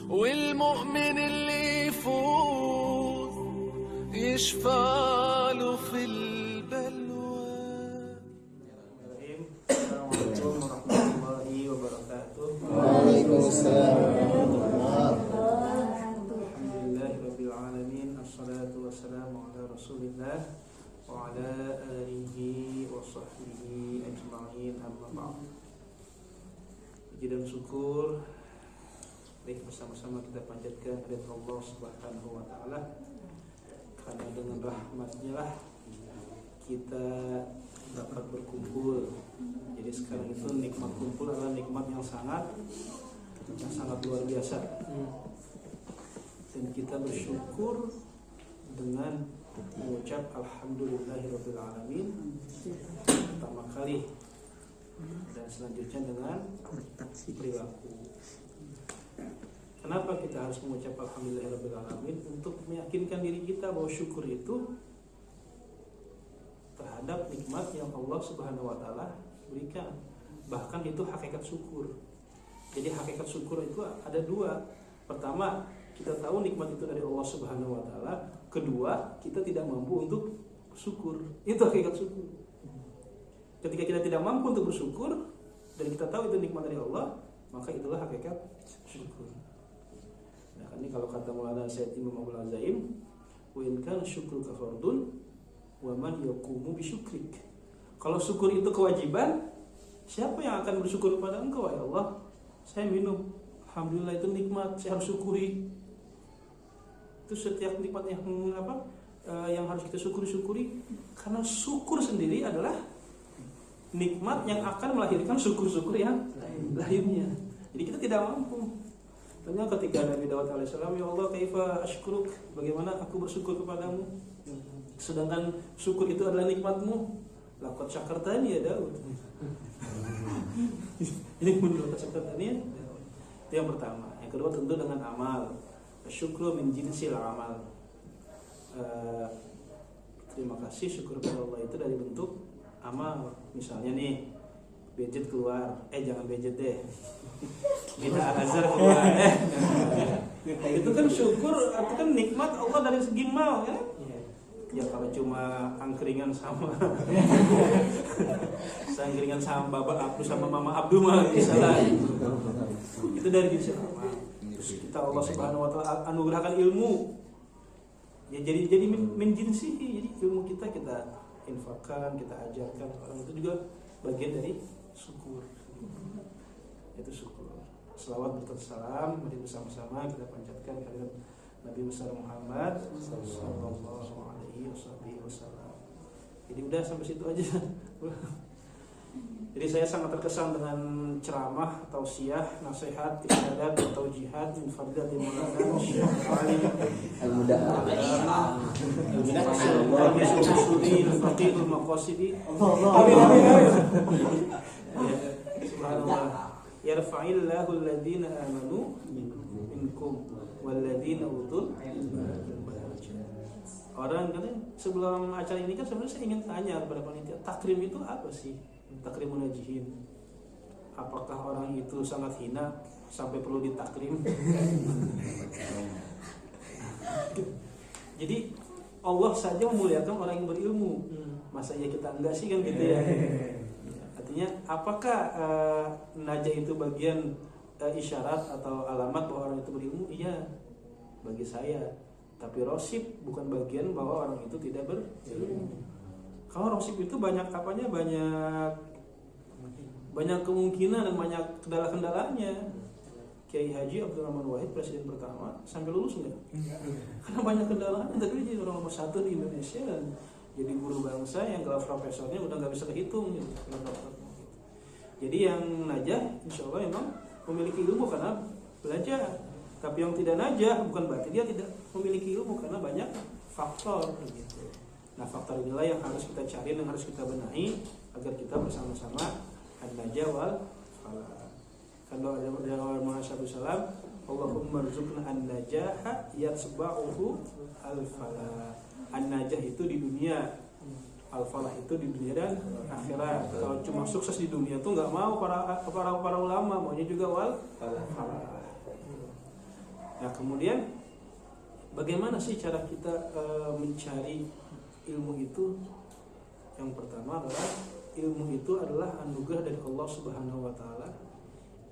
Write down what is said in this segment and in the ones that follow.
والمؤمن اللي يفوز يشفع له في البلوى. Assalamualaikum warahmatullahi wabarakatuh. Waalaikumsalam warahmatullahi wabarakatuh. Alhamdulillahirabbil alamin. Assalatu wassalamu ala Rasulillah wa ala alihi wa sahbihi ajma'in. Amma ba'd. Puji dan syukur baik bersama-sama kita panjatkan kepada Allah Subhanahu wa taala, karena dengan rahmat-Nya lah kita dapat berkumpul. Jadi sekarang itu nikmat kumpul adalah nikmat yang sangat luar biasa. Dan kita bersyukur dengan mengucap alhamdulillahirabbil alamin pertama kali, dan selanjutnya dengan perilaku. Kenapa kita harus mengucap alhamdulillahirabbil alamin? Untuk meyakinkan diri kita bahwa syukur itu terhadap nikmat yang Allah Subhanahu wa taala berikan. Bahkan itu hakikat syukur. Jadi hakikat syukur itu ada dua. Pertama, kita tahu nikmat itu dari Allah Subhanahu wa taala. Kedua, kita tidak mampu untuk bersyukur. Itu hakikat syukur. Ketika kita tidak mampu untuk bersyukur dan kita tahu itu nikmat dari Allah, maka itulah hakikat syukur. Nah, ini kalau kata Maulana Sayyid Imam Abdul Azaim, wa in kana syukru ka fardun wa man yaqumu bi syukrik. Kalau syukur itu kewajiban, siapa yang akan bersyukur kepada Engkau ya Allah? Saya minum, alhamdulillah itu nikmat, saya harus syukuri. Itu setiap nikmat yang harus kita syukuri, karena syukur sendiri adalah nikmat yang akan melahirkan syukur-syukur yang lainnya. Jadi kita tidak mampu. Tanya ketika Nabi Daud alaihissalam, ya Allah kaifa ashkuruk, bagaimana aku bersyukur kepadamu, sedangkan syukur itu adalah nikmatmu. Laqad syakartani ya Daud. Ini menurut syakartani ya. Itu yang pertama. Yang kedua tentu dengan amal. Syukru min jinsil amal. Terima kasih, syukur kepada Allah itu dari bentuk amal. Misalnya nih, budget keluar, jangan budget deh. Kita azar keluar, itu kan syukur, itu kan nikmat Allah dari segi mal ya. Ya kalau cuma angkringan sama Bapak Abdu sama Mama Abdu mah bisa lah. Itu dari jenis amal. Terus kita Allah Subhanahu wa taala anugerahkan ilmu. Ya jadi min jinsi, jadi ilmu kita infakkan, kita ajarkan orang, itu juga bagian dari syukur. Itu syukur. Selawat bertersalam, mari bersama-sama kita panjatkan kehadirat Nabi besar Muhammad sallallahu alaihi wasallam. Jadi udah sampai situ aja. Jadi saya sangat terkesan dengan ceramah, tausiah, nasihat, isyarat, atau jihad min fadlati Maulana Syekh Ali al-Faqihul Maqasidi. Subhanallah. Yarfa'illahu alladhina amanu minkum walladzina utul ilma. Orang kan sebelum acara ini kan sebenarnya saya ingin tanya kepada panitia, takrim itu apa sih? Takrimun najihin. Apakah orang itu sangat hina sampai perlu ditakrim? Jadi Allah saja memuliakan orang yang berilmu. Masa ya kita enggak sih kan gitu ya? Artinya apakah najah itu bagian isyarat atau alamat bahwa orang itu berilmu? Iya, bagi saya. Tapi rosib bukan bagian bahwa orang itu tidak berilmu. Kalau rosib itu banyak apanya, banyak kemungkinan dan banyak kendala-kendalanya. Kiai Haji Abdul Rahman Wahid, presiden pertama, sampai lulus enggak? Karena banyak kendalanya, tapi dia jadi orang nomor 1 di Indonesia dan jadi guru bangsa yang gelar profesornya udah nggak bisa kehitung gitu. Jadi yang najah insya Allah memang memiliki ilmu karena belajar. Tapi yang tidak najah bukan berarti dia tidak memiliki ilmu, karena banyak faktor gitu. Nah faktor inilah yang harus kita cari dan harus kita benahi agar kita bersama-sama an-najah wal falah. Kan doa dari Muhammad SAW, Allahumma rzuqna an-najaha yatsba'uhu al-falah. An-najah itu di dunia, al-falah itu di dunia dan akhirat. Kalau cuma sukses di dunia tuh nggak mau para ulama, maunya juga wal falah. Nah, kemudian bagaimana sih cara kita mencari ilmu itu? Yang pertama adalah ilmu itu adalah anugerah dari Allah Subhanahu wa taala.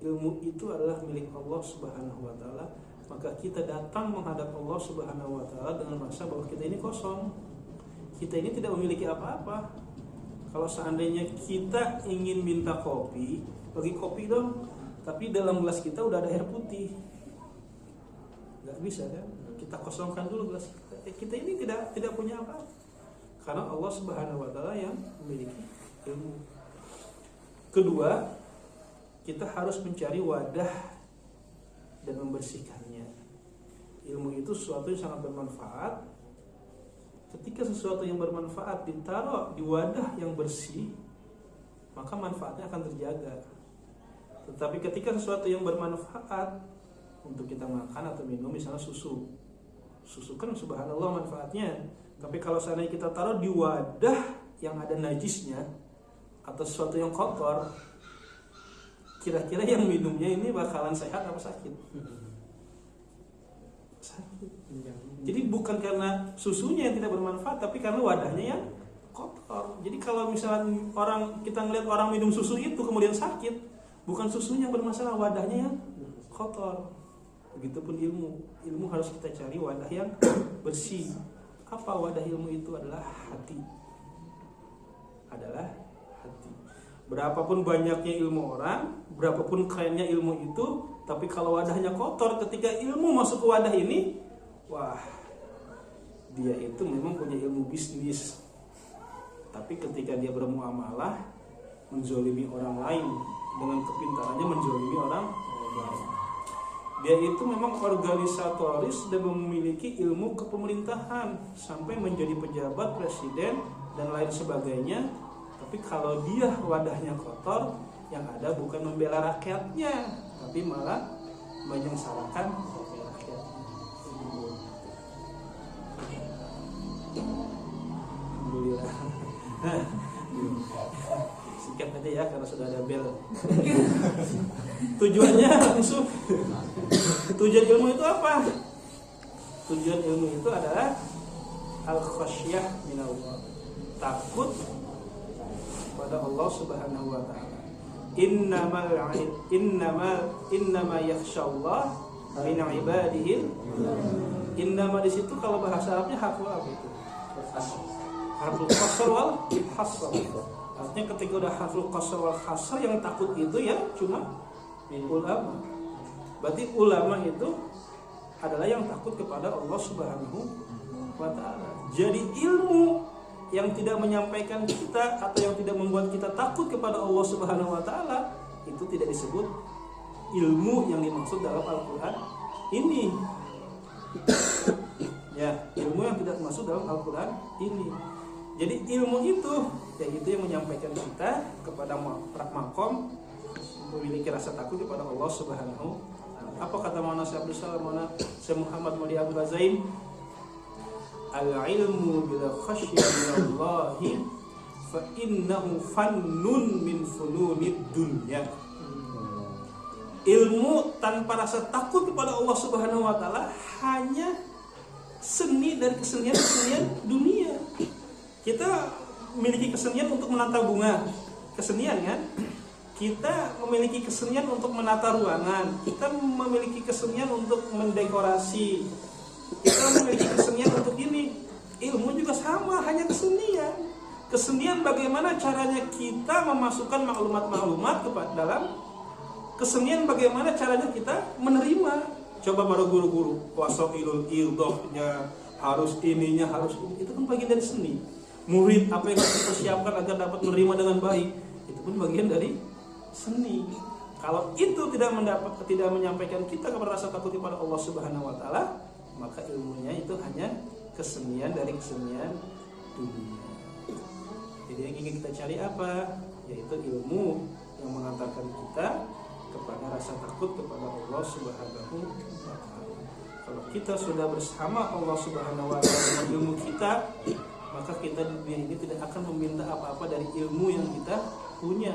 Ilmu itu adalah milik Allah Subhanahu wa taala. Maka kita datang menghadap Allah Subhanahu wa taala dengan rasa bahwa kita ini kosong. Kita ini tidak memiliki apa-apa. Kalau seandainya kita ingin minta kopi, bagi kopi dong, tapi dalam gelas kita udah ada air putih. Nggak bisa kan? Kita kosongkan dulu gelas kita. Kita ini tidak punya apa-apa. Karena Allah Subhanahu wa taala yang memiliki ilmu. Kedua, kita harus mencari wadah dan membersihkannya. Ilmu itu sesuatu yang sangat bermanfaat. Ketika sesuatu yang bermanfaat ditaruh di wadah yang bersih, maka manfaatnya akan terjaga. Tetapi ketika sesuatu yang bermanfaat untuk kita makan atau minum, misalnya susu kan subhanallah manfaatnya. Tapi kalau seandainya kita taruh di wadah yang ada najisnya atau sesuatu yang kotor, kira-kira yang minumnya ini bakalan sehat apa sakit? Sakit. Jadi bukan karena susunya yang tidak bermanfaat, tapi karena wadahnya yang kotor. Jadi kalau misalnya kita ngelihat orang minum susu itu kemudian sakit, bukan susunya yang bermasalah, wadahnya yang kotor. Begitupun ilmu harus kita cari wadah yang bersih. Apa wadah ilmu itu? Adalah hati. Berapapun banyaknya ilmu orang, berapapun kerennya ilmu itu, tapi kalau wadahnya kotor, ketika ilmu masuk ke wadah ini, wah, dia itu memang punya ilmu bisnis. Tapi ketika dia bermuamalah, menzolimi orang lain, dengan kepintarannya menzolimi orang lain, dia itu memang organisatoris dan memiliki ilmu kepemerintahan sampai menjadi pejabat, presiden dan lain sebagainya. Tapi kalau dia wadahnya kotor, yang ada bukan membela rakyatnya, tapi malah menyengsarakan rakyatnya. Alhamdulillah. Sikat aja ya karena sudah ada bel. Tujuannya langsung. Tujuan ilmu itu apa? Tujuan ilmu itu adalah al-khasyah minallah, takut pada Allah Subhanahu wa taala. Innama yakhsyallah min ibadihi. Innama di situ kalau bahasa Arabnya harful apa itu? Harful qasr wal hasr. Artinya ketika udah harful qasr wal hasr, yang takut itu ya cuma ulama. Berarti ulama itu adalah yang takut kepada Allah Subhanahu wa taala. Jadi ilmu yang tidak menyampaikan kita atau yang tidak membuat kita takut kepada Allah Subhanahu wa taala itu tidak disebut ilmu yang dimaksud dalam Al-Qur'an ini. Ya, ilmu yang tidak masuk dalam Al-Qur'an ini. Jadi ilmu itu yaitu yang menyampaikan kita kepada makom memiliki rasa takut kepada Allah Subhanahu wa taala. Apa kata Maulana Syekh Abdul Salam, Maulana Syekh Muhammad Mudi Abdul Azaim? Al-ilmu bila khasyya minallahi fa innahu fannun min fununid dunya. Ilmu tanpa rasa takut kepada Allah Subhanahu wa taala hanya seni dari kesenian dunia. Kita memiliki kesenian untuk menata bunga, kesenian kan? Kita memiliki kesenian untuk menata ruangan, kita memiliki kesenian untuk mendekorasi, kita memiliki kesenian untuk ini. Ilmu juga sama, hanya kesenian. Kesenian bagaimana caranya kita memasukkan maklumat-maklumat kepada dalam kesenian, bagaimana caranya kita menerima. Coba para guru-guru, wasailul ildohnya harus ininya harus ini, itu kan bagian dari seni. Murid apa yang harus dipersiapkan agar dapat menerima dengan baik, itu pun bagian dari seni. Kalau itu tidak menyampaikan kita kepada rasa takut kepada Allah Subhanahu wa taala, maka ilmunya itu hanya kesenian dari kesenian dunia. Jadi yang ingin kita cari apa? Yaitu ilmu yang mengantarkan kita kepada rasa takut kepada Allah Subhanahu wa taala. Kalau kita sudah bersama Allah Subhanahu wa taala dengan ilmu kita, maka kita di dunia ini tidak akan meminta apa-apa dari ilmu yang kita punya.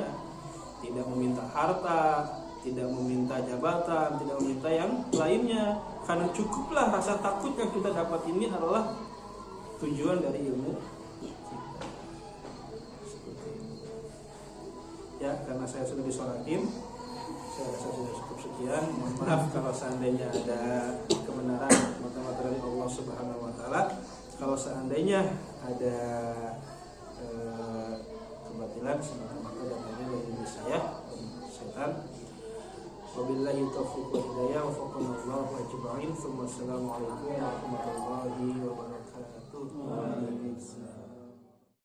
Tidak meminta harta, tidak meminta jabatan, tidak meminta yang lainnya, karena cukuplah rasa takut yang kita dapat ini adalah tujuan dari ilmu kita. Ya, karena saya sudah disolatin, saya rasa sudah cukup sekian. Mohon maaf kalau seandainya ada kebenaran mata-mata dari Allah Subhanahu Wa Taala. Kalau seandainya ada kebatilan, semata-mata datangnya dari diri saya, setan. Wabillahi taufiq wal hidayah wa faqanallahu ajma'in. Assalamualaikum warahmatullahi wabarakatuh.